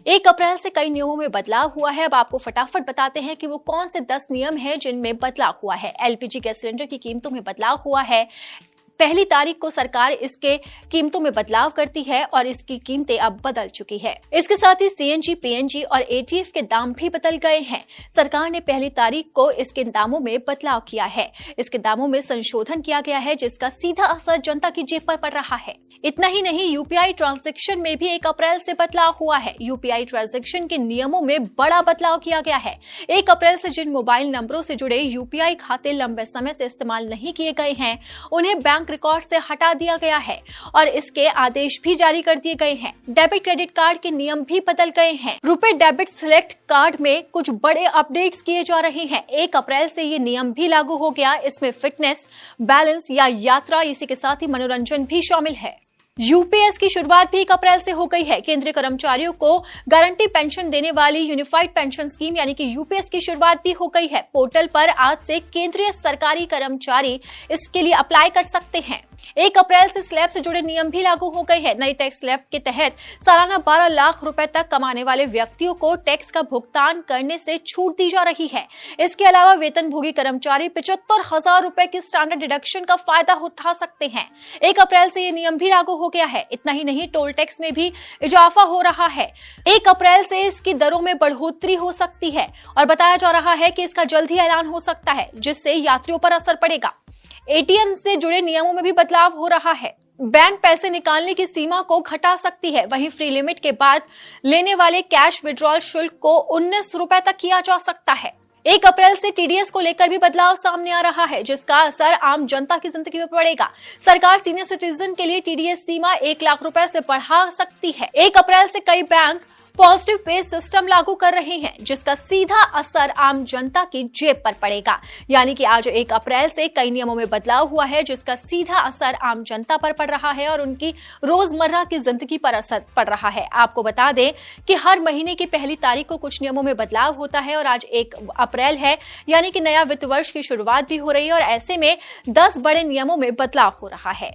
1 अप्रैल से कई नियमों में बदलाव हुआ है। अब आपको फटाफट बताते हैं कि वो कौन से 10 नियम हैं जिनमें बदलाव हुआ है। एलपीजी गैस सिलेंडर की कीमतों में बदलाव हुआ है। पहली तारीख को सरकार इसके कीमतों में बदलाव करती है और इसकी कीमतें अब बदल चुकी है। इसके साथ ही सीएनजी, पीएनजी और एटीएफ के दाम भी बदल गए हैं। सरकार ने पहली तारीख को इसके दामों में बदलाव किया है। इसके दामों में संशोधन किया गया है, जिसका सीधा असर जनता की जेब पर पड़ रहा है। इतना ही नहीं, यूपीआई ट्रांजैक्शन में भी 1 अप्रैल से बदलाव हुआ है। यूपीआई ट्रांजैक्शन के नियमों में बड़ा बदलाव किया गया है। 1 अप्रैल से जिन मोबाइल नंबरों से जुड़े यूपीआई खाते लंबे समय से इस्तेमाल नहीं किए गए हैं, उन्हें बैंक रिकॉर्ड से हटा दिया गया है और इसके आदेश भी जारी कर दिए गए हैं। डेबिट क्रेडिट कार्ड के नियम भी बदल गए हैं। रुपे डेबिट सिलेक्ट कार्ड में कुछ बड़े अपडेट्स किए जा रहे हैं। 1 अप्रैल से ये नियम भी लागू हो गया। इसमें फिटनेस, बैलेंस या यात्रा, इसी के साथ ही मनोरंजन भी शामिल है। यूपीएस की शुरुआत भी 1 अप्रैल से हो गई है। केंद्रीय कर्मचारियों को गारंटी पेंशन देने वाली यूनिफाइड पेंशन स्कीम यानी कि यूपीएस की शुरुआत भी हो गई है। पोर्टल पर आज से केंद्रीय सरकारी कर्मचारी इसके लिए अप्लाई कर सकते हैं। 1 अप्रैल से स्लैब से जुड़े नियम भी लागू हो गए हैं। नई टैक्स स्लैब के तहत सालाना 12 लाख रुपए तक कमाने वाले व्यक्तियों को टैक्स का भुगतान करने से छूट दी जा रही है। इसके अलावा वेतनभोगी कर्मचारी 75,000 रुपए की स्टैंडर्ड डिडक्शन का फायदा उठा सकते हैं। 1 अप्रैल से ये नियम भी लागू हो गया है। इतना ही नहीं, टोल टैक्स में भी इजाफा हो रहा है। 1 अप्रैल से इसकी दरों में बढ़ोतरी हो सकती है और बताया जा रहा है कि इसका जल्द ही ऐलान हो सकता है, जिससे यात्रियों पर असर पड़ेगा। एटीएम से जुड़े नियमों में भी बदलाव हो रहा है। बैंक पैसे निकालने की सीमा को घटा सकती है। वहीं फ्री लिमिट के बाद लेने वाले कैश विड्रॉल शुल्क को 19 रुपए तक किया जा सकता है। 1 अप्रैल से टीडीएस को लेकर भी बदलाव सामने आ रहा है, जिसका असर आम जनता की जिंदगी पर पड़ेगा। सरकार सीनियर सिटीजन के लिए टीडीएस सीमा 1 लाख रुपए से बढ़ा सकती है। 1 अप्रैल से कई बैंक पॉजिटिव पे सिस्टम लागू कर रहे हैं, जिसका सीधा असर आम जनता की जेब पर पड़ेगा। यानी कि आज 1 अप्रैल से कई नियमों में बदलाव हुआ है, जिसका सीधा असर आम जनता पर पड़ रहा है और उनकी रोजमर्रा की जिंदगी पर असर पड़ रहा है। आपको बता दें कि हर महीने की पहली तारीख को कुछ नियमों में बदलाव होता है और आज 1 अप्रैल है, यानी कि नया वित्त वर्ष की शुरुआत भी हो रही है और ऐसे में 10 बड़े नियमों में बदलाव हो रहा है।